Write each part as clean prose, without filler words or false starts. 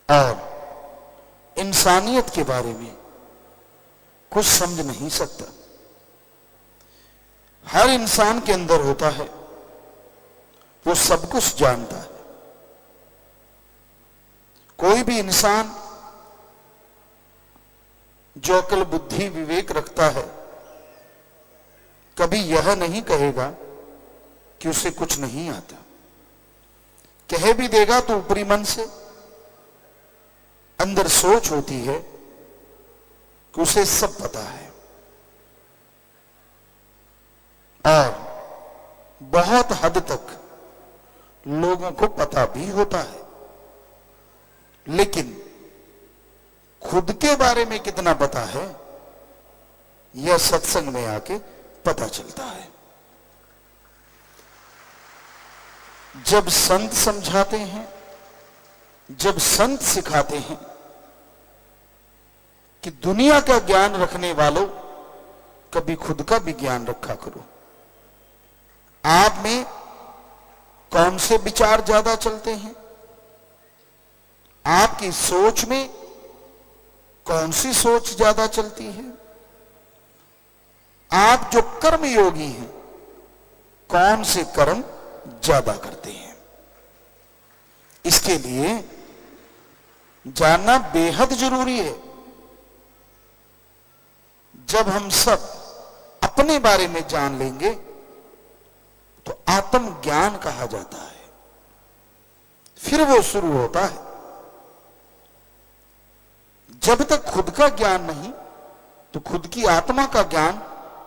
और इंसानियत के बारे में कुछ समझ नहीं सकता। हर इंसान के अंदर होता है, वो सब कुछ जानता है। कोई भी इंसान जो अकल बुद्धि विवेक रखता है कभी यह नहीं कहेगा कि उसे कुछ नहीं आता। कह भी देगा तो ऊपरी मन से, अंदर सोच होती है कि उसे सब पता है। और बहुत हद तक लोगों को पता भी होता है, लेकिन खुद के बारे में कितना पता है यह सत्संग में आके पता चलता है। जब संत समझाते हैं, जब संत सिखाते हैं कि दुनिया का ज्ञान रखने वालों कभी खुद का भी ज्ञान रखा करो। आप में कौन से विचार ज्यादा चलते हैं, आपकी सोच में कौन सी सोच ज्यादा चलती है, आप जो कर्म योगी हैं कौन से कर्म ज्यादा करते हैं, इसके लिए जानना बेहद जरूरी है। जब हम सब अपने बारे में जान लेंगे तो आत्म ज्ञान कहा जाता है। फिर वो शुरू होता है। जब तक खुद का ज्ञान नहीं तो खुद की आत्मा का ज्ञान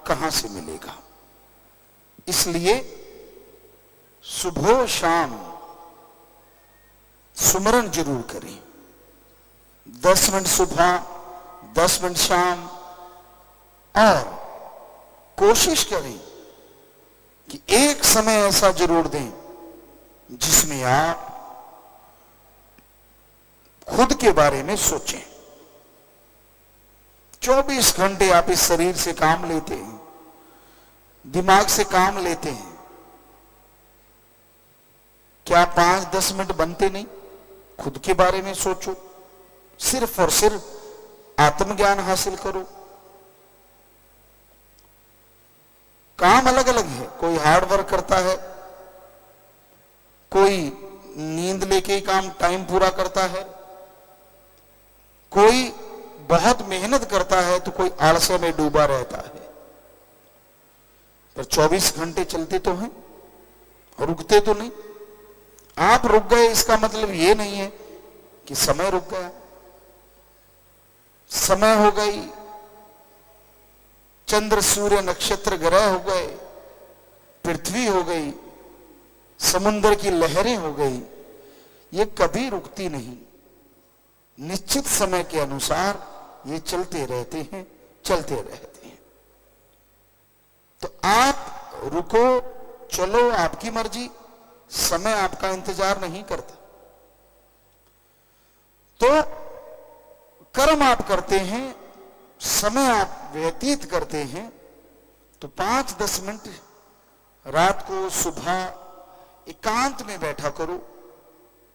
कहां से मिलेगा। इसलिए सुबह शाम सुमरन जरूर करें। 10 मिनट सुबह, 10 मिनट शाम, और कोशिश करें कि एक समय ऐसा जरूर दें जिसमें आप खुद के बारे में सोचें। 24 घंटे आप इस शरीर से काम लेते हैं, दिमाग से काम लेते हैं, क्या 5-10 मिनट बनते नहीं? खुद के बारे में सोचो, सिर्फ और सिर्फ आत्मज्ञान हासिल करो। काम अलग अलग है, कोई हार्ड वर्क करता है, कोई नींद लेके ही काम टाइम पूरा करता है, कोई बहुत मेहनत करता है, तो कोई आलस्य में डूबा रहता है। पर 24 घंटे चलते तो हैं, रुकते तो नहीं। आप रुक गए इसका मतलब यह नहीं है कि समय रुक गया। समय हो गई, चंद्र सूर्य नक्षत्र ग्रह हो गए, पृथ्वी हो गई, समुद्र की लहरें हो गई, ये कभी रुकती नहीं। निश्चित समय के अनुसार ये चलते रहते हैं, चलते रहते हैं। तो आप रुको, चलो, आपकी मर्जी। समय आपका इंतजार नहीं करता। तो कर्म आप करते हैं, समय आप व्यतीत करते हैं, तो 5-10 मिनट रात को सुबह एकांत में बैठा करो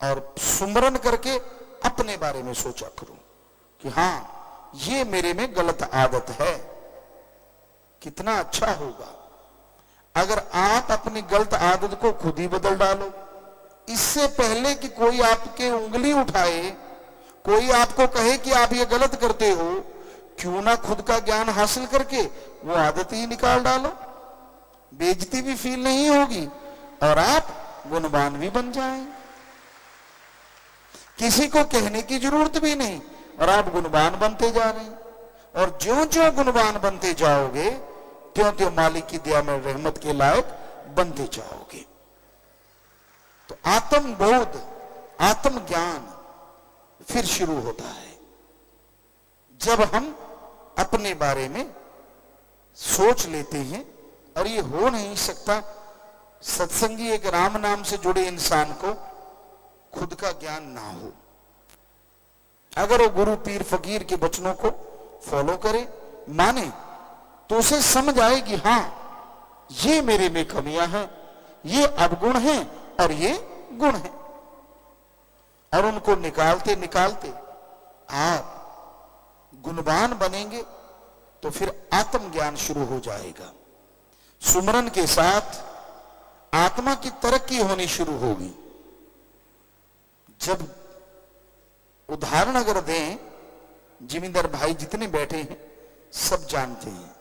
और सुमरन करके अपने बारे में सोचा करो कि हां, ये मेरे में गलत आदत है। कितना अच्छा होगा अगर आप अपनी गलत आदत को खुद ही बदल डालो। इससे पहले कि कोई आपके उंगली उठाए, कोई आपको कहे कि आप ये गलत करते हो, क्यों ना खुद का ज्ञान हासिल करके वो आदत ही निकाल डालो। बेइज्जती भी फील नहीं होगी और आप गुणवान भी बन जाएं। किसी को कहने की जरूरत भी नहीं और आप गुणवान बनते जा रहे हैं। और ज्यों ज्यों गुणवान बनते जाओगे त्यों त्यों मालिक की दया में रहमत के लायक बनते जाओगे। तो आत्मबोध, आत्मज्ञान फिर शुरू होता है जब हम अपने बारे में सोच लेते हैं। और ये हो नहीं सकता सत्संगी एक राम नाम से जुड़े इंसान को खुद का ज्ञान ना हो। अगर वो गुरु पीर फकीर के वचनों को फॉलो करे, माने, तो उसे समझ आए कि हां, ये मेरे में कमियां हैं, ये अवगुण हैं और ये गुण हैं। और उनको निकालते निकालते आप गुणवान बनेंगे तो फिर आत्मज्ञान शुरू हो जाएगा। सुमरन के साथ आत्मा की तरक्की होनी शुरू होगी। जब उदाहरण अगर दें, जिमींदार भाई जितने बैठे हैं सब जानते हैं,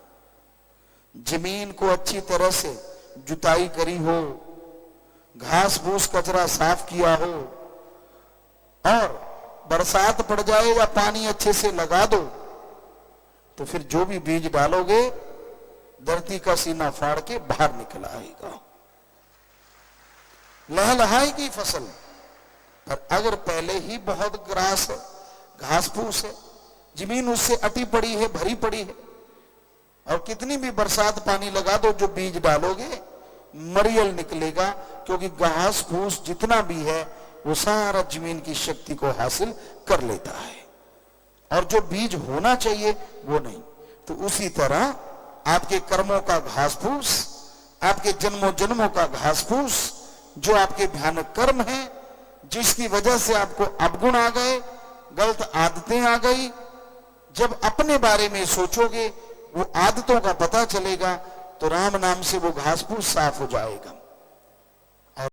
जमीन को अच्छी तरह से जुताई करी हो, घास फूस कचरा साफ किया हो और बरसात पड़ जाए या पानी अच्छे से लगा दो तो फिर जो भी बीज डालोगे धरती का सीना फाड़ के बाहर निकल आएगा, लहलहाएगी फसल। पर अगर पहले ही बहुत ग्रास है, घास फूस है, जमीन उससे अटी पड़ी है, भरी पड़ी है, और कितनी भी बरसात पानी लगा दो, जो बीज डालोगे मरियल निकलेगा, क्योंकि घास फूस जितना भी है वो सारा जमीन की शक्ति को हासिल कर लेता है, और जो बीज होना चाहिए वो नहीं। तो उसी तरह आपके कर्मों का घास फूस, आपके जन्मों जन्मों का घास फूस, जो आपके भयानक कर्म हैं, जिसकी वजह से आपको अवगुण आ गए, गलत आदतें आ गई, जब अपने बारे में सोचोगे, वो आदतों का पता चलेगा, तो राम नाम से वो घास फूस साफ हो जाएगा।